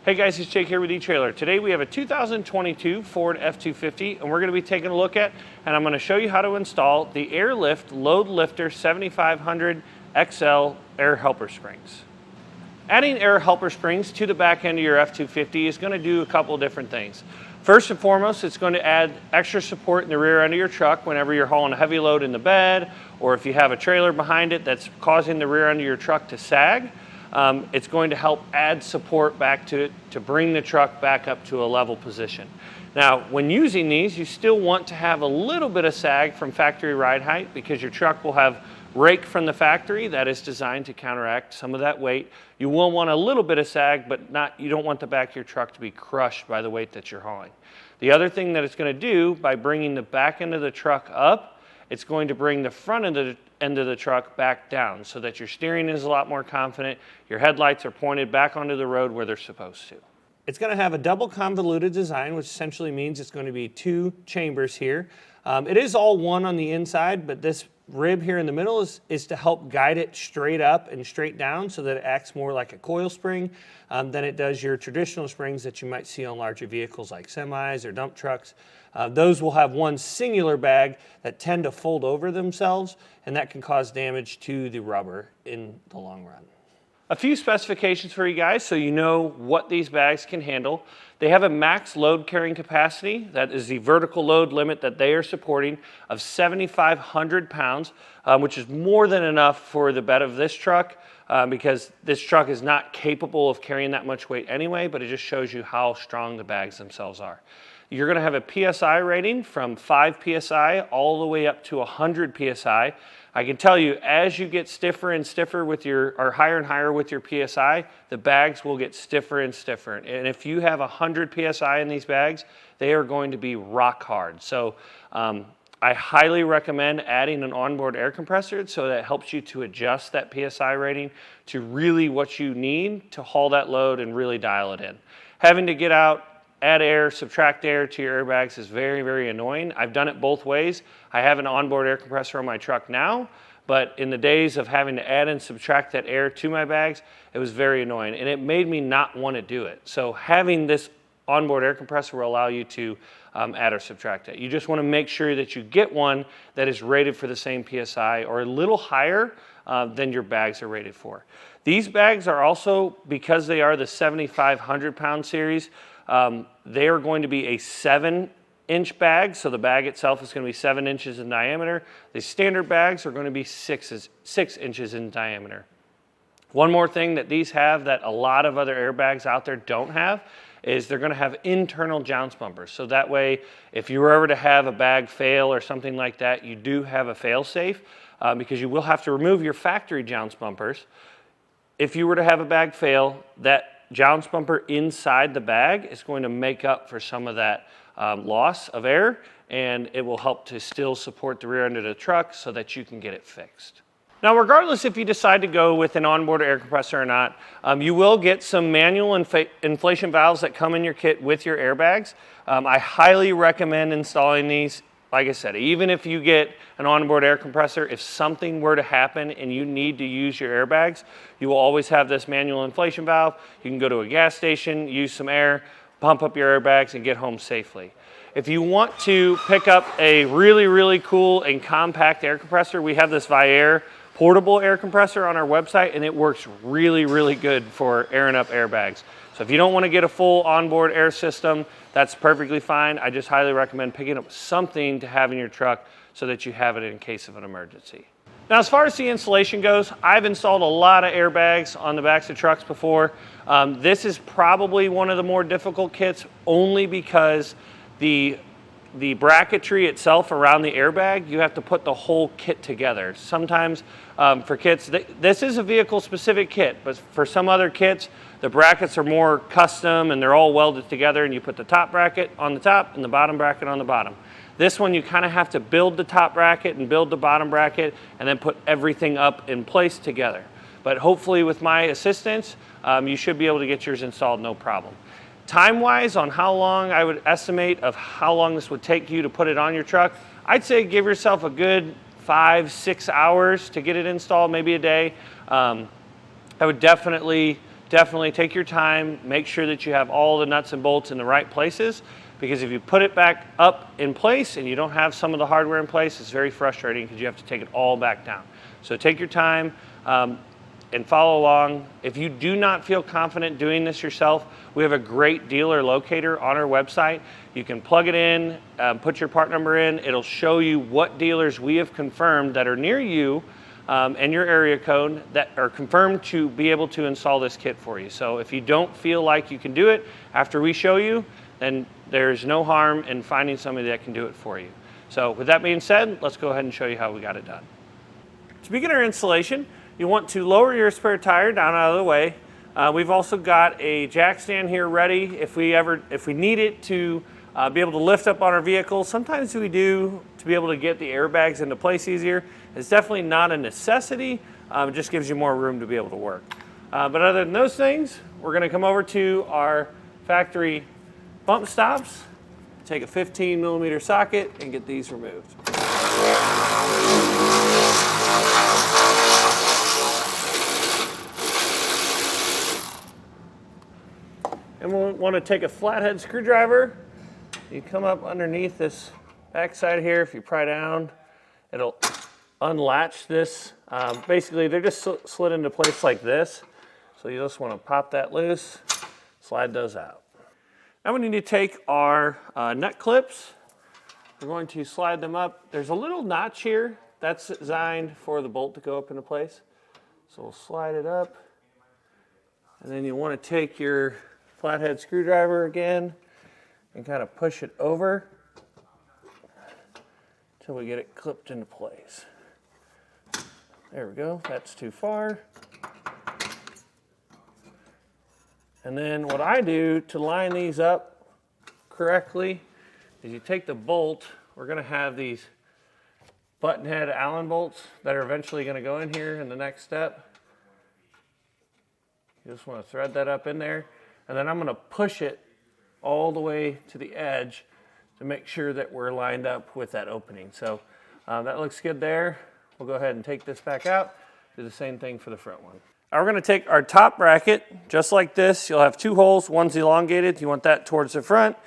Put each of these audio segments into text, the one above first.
Hey guys, it's Jake here with eTrailer. Today we have a 2022 Ford F-250 and we're going to be taking a look at, and I'm going to show you how to install the Air Lift LoadLifter 7500 XL air helper springs. Adding air helper springs to the back end of your F-250 is going to do a couple different things. First and foremost, it's going to add extra support in the rear end of your truck whenever you're hauling a heavy load in the bed, or if you have a trailer behind it that's causing the rear end of your truck to sag. It's going to help add support back to it to bring the truck back up to a level position. Now, when using these, you still want to have a little bit of sag from factory ride height because your truck will have rake from the factory that is designed to counteract some of that weight. You will want a little bit of sag, but you don't want the back of your truck to be crushed by the weight that you're hauling. The other thing that it's going to do by bringing the back end of the truck up, it's going to bring the front end of the truck back down so that your steering is a lot more confident, your headlights are pointed back onto the road where they're supposed to. It's going to have a double convoluted design, which essentially means it's going to be two chambers here. It is all one on the inside, but this rib here in the middle is to help guide it straight up and straight down so that it acts more like a coil spring than it does your traditional springs that you might see on larger vehicles like semis or dump trucks. Those will have one singular bag that tend to fold over themselves, and that can cause damage to the rubber in the long run. A few specifications for you guys so you know what these bags can handle. They have a max load carrying capacity, that is the vertical load limit that they are supporting, of 7,500 pounds, which is more than enough for the bed of this truck because this truck is not capable of carrying that much weight anyway, but it just shows you how strong the bags themselves are. You're going to have a PSI rating from 5 PSI all the way up to 100 PSI. I can tell you, as you get stiffer and stiffer with or higher and higher with your PSI, the bags will get stiffer and stiffer. And if you have 100 PSI in these bags, they are going to be rock hard. So I highly recommend adding an onboard air compressor so that helps you to adjust that PSI rating to really what you need to haul that load and really dial it in. Having to get out, add air, subtract air to your airbags is very, very annoying. I've done it both ways. I have an onboard air compressor on my truck now, but in the days of having to add and subtract that air to my bags, it was very annoying, and it made me not want to do it. So having this onboard air compressor will allow you to add or subtract it. You just want to make sure that you get one that is rated for the same PSI or a little higher than your bags are rated for. These bags are also, because they are the 7,500 pound series, they are going to be a 7-inch bag, so the bag itself is going to be 7 inches in diameter. The standard bags are going to be 6 inches in diameter. One more thing that these have that a lot of other airbags out there don't have is they're going to have internal jounce bumpers. So that way, if you were ever to have a bag fail or something like that, you do have a fail-safe because you will have to remove your factory jounce bumpers. If you were to have a bag fail, that jounce bumper inside the bag is going to make up for some of that loss of air, and it will help to still support the rear end of the truck so that you can get it fixed. Now, regardless if you decide to go with an onboard air compressor or not, you will get some manual inflation valves that come in your kit with your airbags. I highly recommend installing these. Like I said, even if you get an onboard air compressor, if something were to happen and you need to use your airbags, you will always have this manual inflation valve. You can go to a gas station, use some air, pump up your airbags, and get home safely. If you want to pick up a really, really cool and compact air compressor, we have this Viair portable air compressor on our website, and it works really, really good for airing up airbags. So if you don't want to get a full onboard air system, that's perfectly fine. I just highly recommend picking up something to have in your truck so that you have it in case of an emergency. Now, as far as the installation goes, I've installed a lot of airbags on the backs of trucks before. This is probably one of the more difficult kits only because the bracketry itself around the airbag, you have to put the whole kit together. Sometimes for kits, this is a vehicle specific kit, but for some other kits, the brackets are more custom and they're all welded together, and you put the top bracket on the top and the bottom bracket on the bottom. This one, you kind of have to build the top bracket and build the bottom bracket and then put everything up in place together. But hopefully with my assistance, you should be able to get yours installed no problem. Time-wise, on how long I would estimate of how long this would take you to put it on your truck, I'd say give yourself a good 5-6 hours to get it installed, maybe a day. I would definitely definitely take your time, make sure that you have all the nuts and bolts in the right places, because if you put it back up in place and you don't have some of the hardware in place, it's very frustrating because you have to take it all back down. So take your time and follow along. If you do not feel confident doing this yourself, we have a great dealer locator on our website. You can plug it in, put your part number in. It'll show you what dealers we have confirmed that are near you and your area code that are confirmed to be able to install this kit for you. So if you don't feel like you can do it after we show you, then there's no harm in finding somebody that can do it for you. So with that being said, let's go ahead and show you how we got it done. To begin our installation, you want to lower your spare tire down out of the way. We've also got a jack stand here ready if we need it to be able to lift up on our vehicle. Sometimes we do to be able to get the airbags into place easier. It's definitely not a necessity. It just gives you more room to be able to work. But other than those things, we're going to come over to our factory bump stops, take a 15mm socket and get these removed. And we'll want to take a flathead screwdriver. You come up underneath this backside here. If you pry down, it'll unlatch this. Basically, they're just slid into place like this. So you just want to pop that loose, slide those out. Now we need to take our nut clips. We're going to slide them up. There's a little notch here that's designed for the bolt to go up into place. So we'll slide it up. And then you want to take your flathead screwdriver again and kind of push it over until we get it clipped into place. There we go, that's too far. And then what I do to line these up correctly is you take the bolt. We're going to have these button head Allen bolts that are eventually going to go in here in the next step. You just want to thread that up in there. And then I'm going to push it all the way to the edge to make sure that we're lined up with that opening. So that looks good there. We'll go ahead and take this back out. Do the same thing for the front one. Now we're going to take our top bracket, just like this. You'll have two holes. One's elongated. You want that towards the front.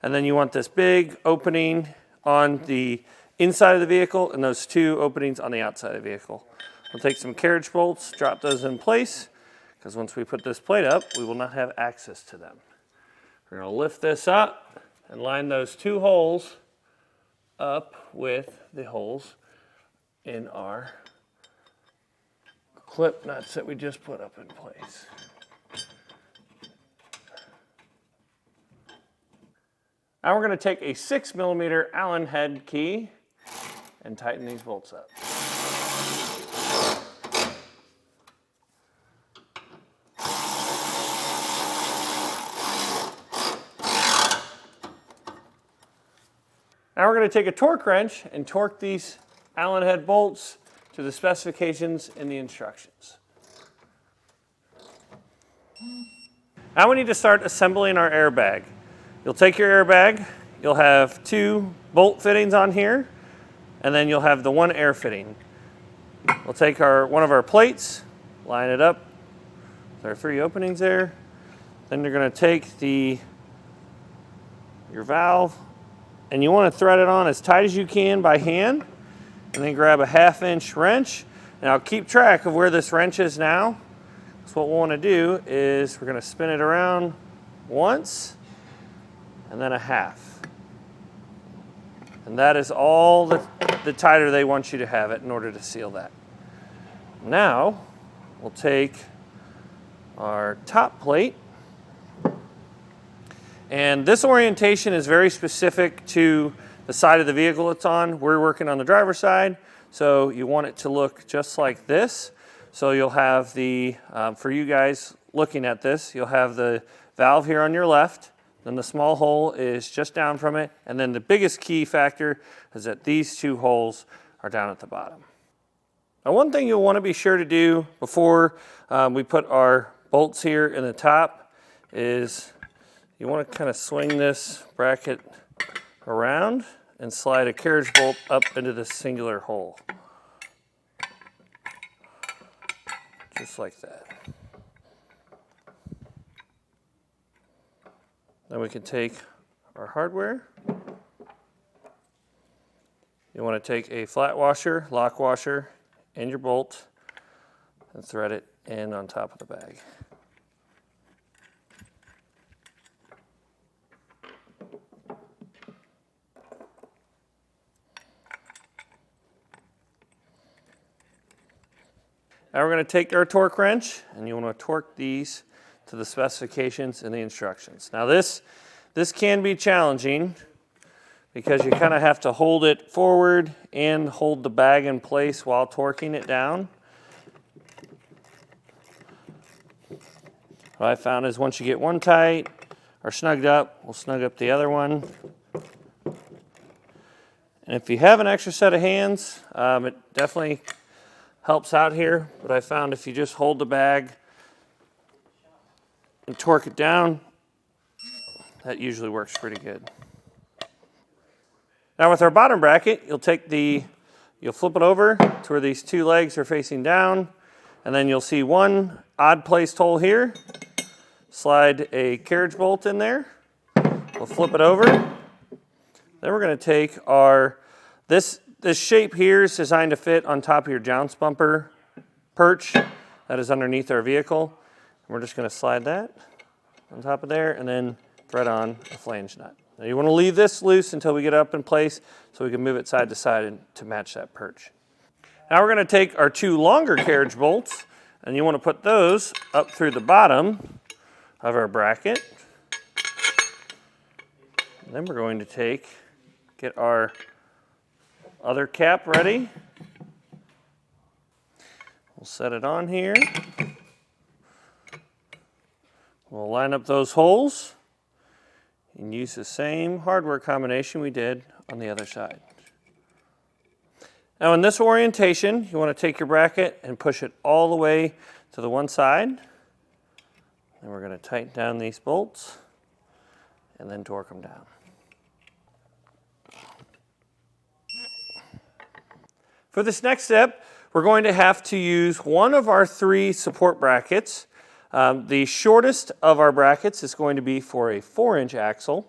And then you want this big opening on the inside of the vehicle and those two openings on the outside of the vehicle. We'll take some carriage bolts, drop those in place, because once we put this plate up, we will not have access to them. We're going to lift this up and line those two holes up with the holes in our clip nuts that we just put up in place. Now we're going to take a 6mm Allen head key and tighten these bolts up. Now we're going to take a torque wrench and torque these Allen head bolts to the specifications in the instructions. Now we need to start assembling our airbag. You'll take your airbag, you'll have two bolt fittings on here, and then you'll have the one air fitting. We'll take one of our plates, line it up. There are three openings there. Then you're going to take your valve, and you want to thread it on as tight as you can by hand, and then grab a 1/2-inch wrench. And I'll keep track of where this wrench is now. So what we'll want to do is we're going to spin it around once, and then a half. And that is all the tighter they want you to have it in order to seal that. Now, we'll take our top plate. And this orientation is very specific to the side of the vehicle it's on. We're working on the driver's side, so you want it to look just like this. So you'll have for you guys looking at this, you'll have the valve here on your left, then the small hole is just down from it, and then the biggest key factor is that these two holes are down at the bottom. Now one thing you'll want to be sure to do before we put our bolts here in the top is you want to kind of swing this bracket around and slide a carriage bolt up into this singular hole. Just like that. Then we can take our hardware. You want to take a flat washer, lock washer, and your bolt, and thread it in on top of the bag. Now we're going to take our torque wrench, and you want to torque these to the specifications and the instructions. Now this can be challenging because you kind of have to hold it forward and hold the bag in place while torquing it down. What I found is once you get one tight or snugged up, we'll snug up the other one. And if you have an extra set of hands, it definitely helps out here. But I found if you just hold the bag and torque it down, that usually works pretty good. Now with our bottom bracket, you'll flip it over to where these two legs are facing down, and then you'll see one odd placed hole here. Slide a carriage bolt in there. We'll flip it over. Then we're going to take this shape here is designed to fit on top of your jounce bumper perch that is underneath our vehicle. And we're just going to slide that on top of there and then thread on a flange nut. Now you want to leave this loose until we get it up in place so we can move it side to side to match that perch. Now we're going to take our two longer carriage bolts, and you want to put those up through the bottom of our bracket. And then we're going to get our other cap ready. We'll set it on here. We'll line up those holes and use the same hardware combination we did on the other side. Now in this orientation, you want to take your bracket and push it all the way to the one side. And we're going to tighten down these bolts and then torque them down. For this next step, we're going to have to use one of our three support brackets. The shortest of our brackets is going to be for a 4-inch axle.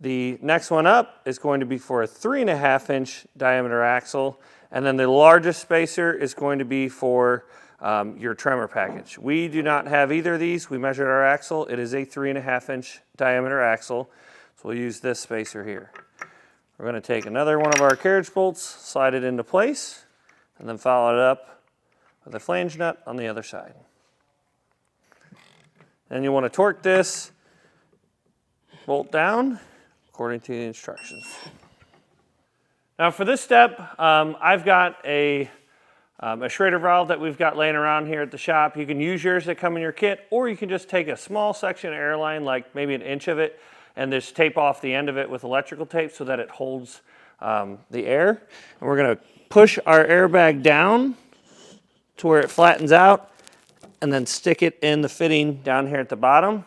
The next one up is going to be for a 3.5-inch diameter axle. And then the largest spacer is going to be for your tremor package. We do not have either of these. We measured our axle. It is a 3.5-inch diameter axle. So we'll use this spacer here. We're going to take another one of our carriage bolts, slide it into place, and then follow it up with a flange nut on the other side. Then you want to torque this bolt down according to the instructions. Now for this step, I've got a Schrader valve that we've got laying around here at the shop. You can use yours that come in your kit, or you can just take a small section of airline, like maybe an inch of it, and just tape off the end of it with electrical tape so that it holds the air. And we're going to push our airbag down to where it flattens out, and then stick it in the fitting down here at the bottom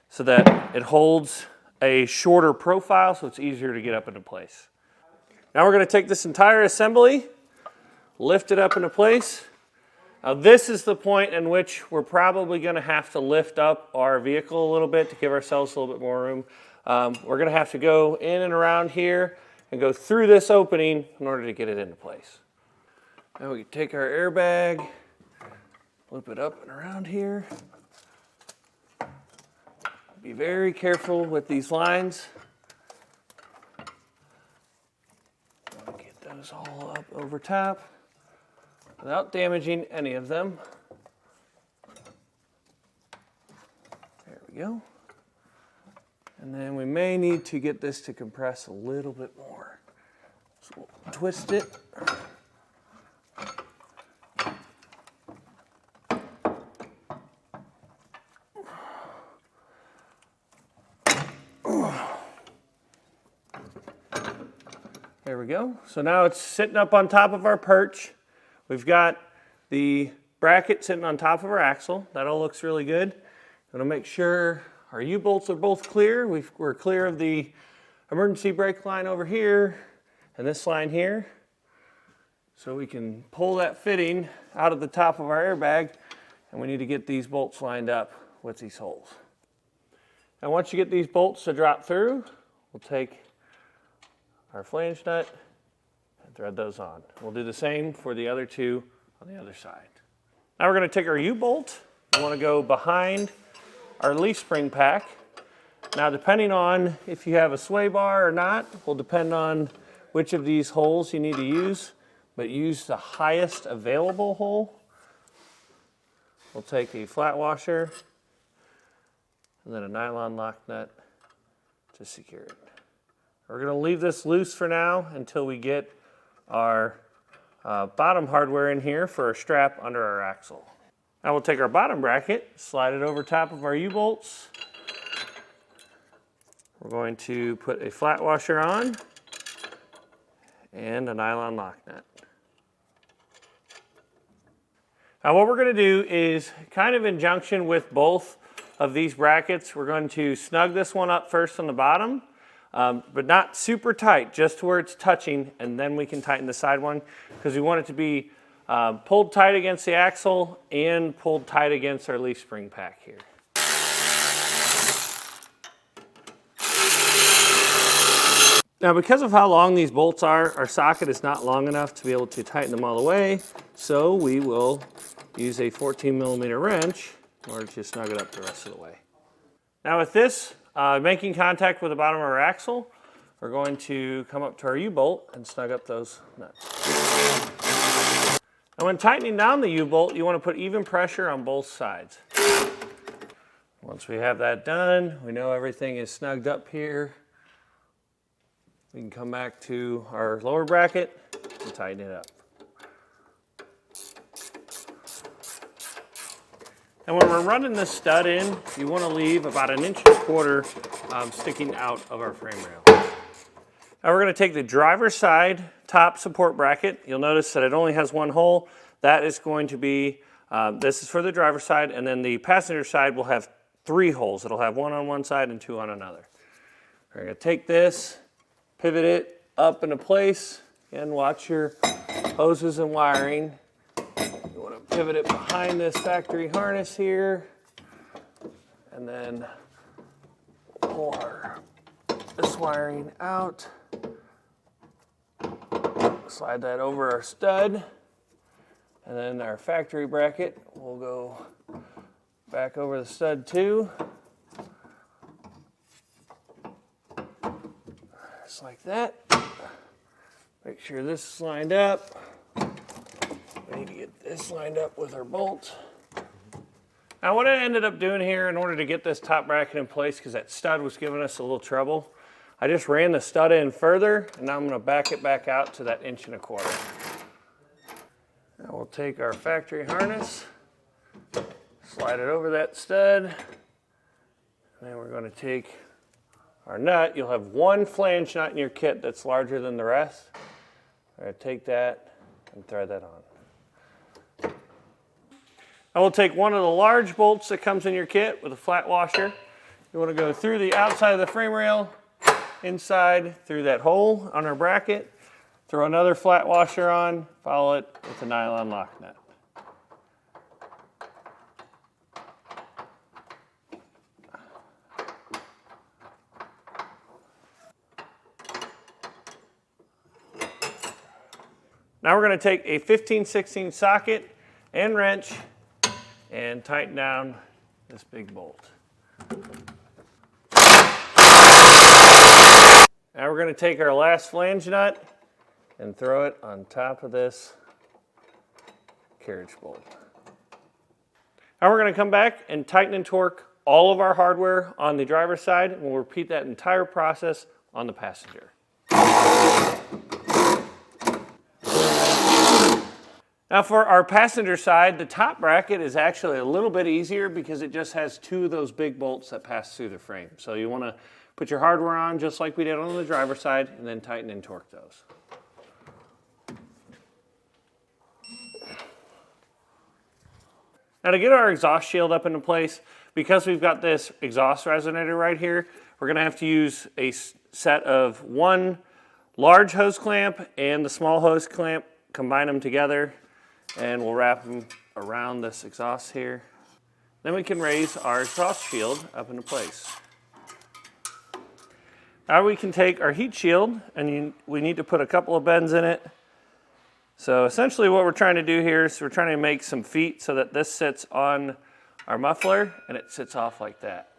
so that it holds a shorter profile so it's easier to get up into place. Now we're going to take this entire assembly, lift it up into place. Now this is the point in which we're probably going to have to lift up our vehicle a little bit to give ourselves a little bit more room. We're going to have to go in and around here and go through this opening in order to get it into place. Now we take our airbag, loop it up and around here. Be very careful with these lines. Get those all up over top without damaging any of them. There we go. And then we may need to get this to compress a little bit more. So we'll twist it. There we go. So now it's sitting up on top of our perch. We've got the bracket sitting on top of our axle. That all looks really good. I'm going to make sure our U-bolts are both clear. We're clear of the emergency brake line over here and this line here. So we can pull that fitting out of the top of our airbag, and we need to get these bolts lined up with these holes. And once you get these bolts to drop through, we'll take our flange nut and thread those on. We'll do the same for the other two on the other side. Now we're going to take our U-bolt. We want to go behind our leaf spring pack. Now depending on if you have a sway bar or not, will depend on which of these holes you need to use, but use the highest available hole. We'll take a flat washer and then a nylon lock nut to secure it. We're going to leave this loose for now until we get our bottom hardware in here for a strap under our axle. Now we'll take our bottom bracket, slide it over top of our U-bolts. We're going to put a flat washer on and a nylon lock nut. Now what we're going to do is, kind of in junction with both of these brackets, we're going to snug this one up first on the bottom, but not super tight, just to where it's touching, and then we can tighten the side one, because we want it to be pulled tight against the axle and pulled tight against our leaf spring pack here. Now because of how long these bolts are, our socket is not long enough to be able to tighten them all the way, so we will use a 14mm wrench in order to snug it up the rest of the way. Now with this making contact with the bottom of our axle, we're going to come up to our U-bolt and snug up those nuts. And when tightening down the U-bolt, you want to put even pressure on both sides. Once we have that done, we know everything is snugged up here. We can come back to our lower bracket and tighten it up. And when we're running this stud in, you want to leave about 1.25 inches sticking out of our frame rail. Now we're going to take the driver's side top support bracket. You'll notice that it only has one hole. That is going to be, this is for the driver's side, and then the passenger side will have 3 holes. It'll have one on one side and 2 on another. We're going to take this, pivot it up into place, and watch your hoses and wiring. You want to pivot it behind this factory harness here, and then pull this wiring out. Slide that over our stud, and then our factory bracket will go back over the stud too. Just like that. Make sure this is lined up. We need to get this lined up with our bolt. Now what I ended up doing here in order to get this top bracket in place, because that stud was giving us a little trouble, I just ran the stud in further, and now I'm going to back it back out to that 1.25 inches. Now we'll take our factory harness, slide it over that stud, and then we're going to take our nut. You'll have one flange nut in your kit that's larger than the rest. We're going to take that and thread that on. I will take one of the large bolts that comes in your kit with a flat washer. You want to go through the outside of the frame rail, inside through that hole on our bracket, throw another flat washer on, follow it with a nylon lock nut. Now we're going to take a 15/16 socket and wrench and tighten down this big bolt. Now we're going to take our last flange nut and throw it on top of this carriage bolt. Now we're going to come back and tighten and torque all of our hardware on the driver's side, and we'll repeat that entire process on the passenger. Now for our passenger side, the top bracket is actually a little bit easier because it just has 2 of those big bolts that pass through the frame. So you want to put your hardware on just like we did on the driver's side, and then tighten and torque those. Now to get our exhaust shield up into place, because we've got this exhaust resonator right here, we're going to have to use a set of 1 large hose clamp and the small hose clamp, combine them together, and we'll wrap them around this exhaust here. Then we can raise our exhaust shield up into place. Now we can take our heat shield, and we need to put a couple of bends in it. So essentially what we're trying to do here is we're trying to make some feet so that this sits on our muffler and it sits off like that.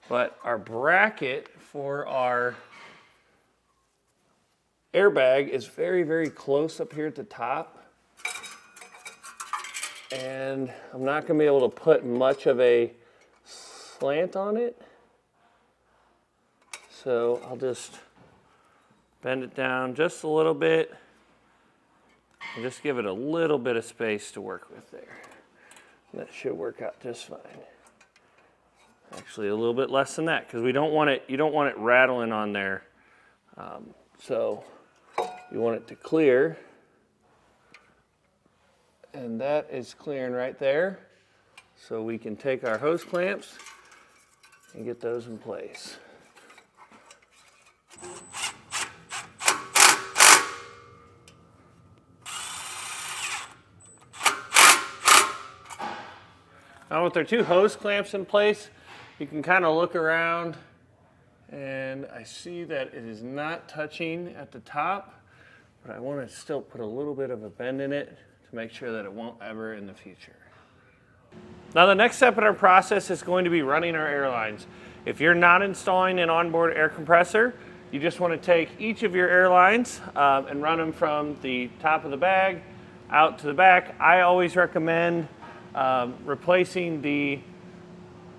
But our bracket for our airbag is very, very close up here at the top. And I'm not going to be able to put much of a slant on it. So I'll just bend it down just a little bit and just give it a little bit of space to work with there. And that should work out just fine. Actually, a little bit less than that because we don't want it. You don't want it rattling on there. So you want it to clear, and that is clearing right there. So we can take our hose clamps and get those in place. Now with our two hose clamps in place, you can kind of look around, and I see that it is not touching at the top, but I want to still put a little bit of a bend in it to make sure that it won't ever in the future. Now the next step in our process is going to be running our airlines. If you're not installing an onboard air compressor, you just want to take each of your airlines and run them from the top of the bag out to the back. I always recommend replacing the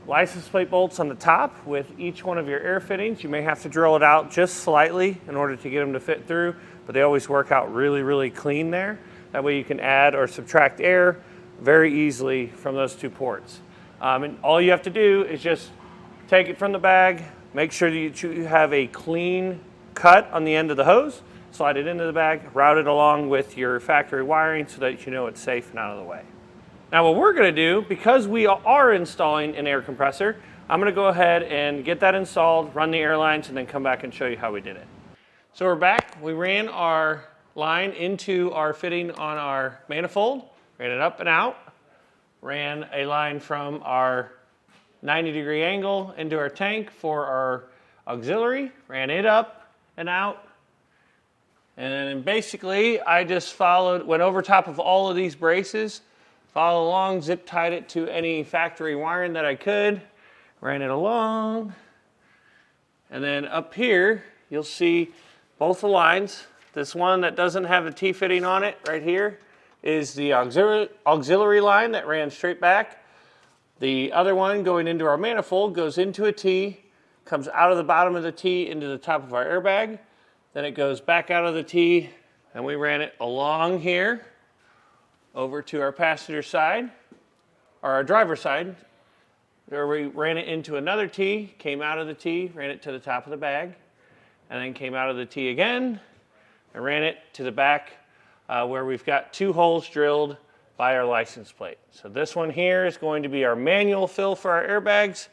license plate bolts on the top with each one of your air fittings. You may have to drill it out just slightly in order to get them to fit through, but they always work out really, really clean there. That way you can add or subtract air very easily from those two ports. And all you have to do is just take it from the bag, make sure that you have a clean cut on the end of the hose, slide it into the bag, route it along with your factory wiring so that you know it's safe and out of the way. Now what we're going to do, because we are installing an air compressor, I'm going to go ahead and get that installed, run the airlines, and then come back and show you how we did it. So we're back. We ran our line into our fitting on our manifold, ran it up and out, ran a line from our 90-degree angle into our tank for our auxiliary, ran it up and out, and then basically I just went over top of all of these braces, followed along, zip tied it to any factory wiring that I could, ran it along, and then up here you'll see both the lines. This one that doesn't have a T-fitting on it right here is the auxiliary line that ran straight back. The other one going into our manifold goes into a T, comes out of the bottom of the T into the top of our airbag, then it goes back out of the T, and we ran it along here over to our passenger side, or our driver's side, where we ran it into another T, came out of the T, ran it to the top of the bag, and then came out of the T again, and ran it to the back where we've got two holes drilled by our license plate. So this one here is going to be our manual fill for our airbags,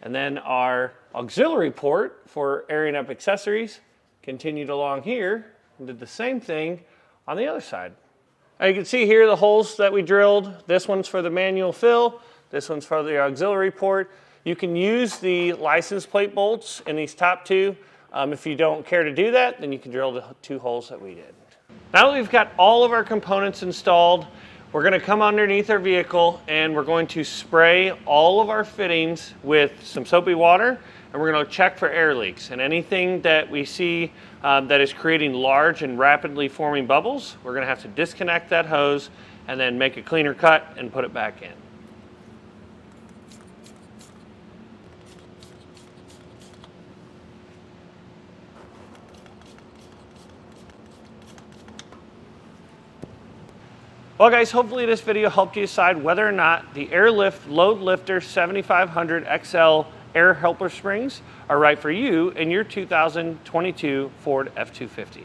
and then our auxiliary port for airing up accessories continued along here and did the same thing on the other side. Now you can see here the holes that we drilled. This one's for the manual fill. This one's for the auxiliary port. You can use the license plate bolts in these top two. If you don't care to do that, then you can drill the two holes that we did. Now that we've got all of our components installed, we're going to come underneath our vehicle and we're going to spray all of our fittings with some soapy water, and we're going to check for air leaks. And anything that we see that is creating large and rapidly forming bubbles, we're going to have to disconnect that hose and then make a cleaner cut and put it back in. Well guys, hopefully this video helped you decide whether or not the Air Lift LoadLifter 7500 XL air helper springs are right for you in your 2022 Ford F-250.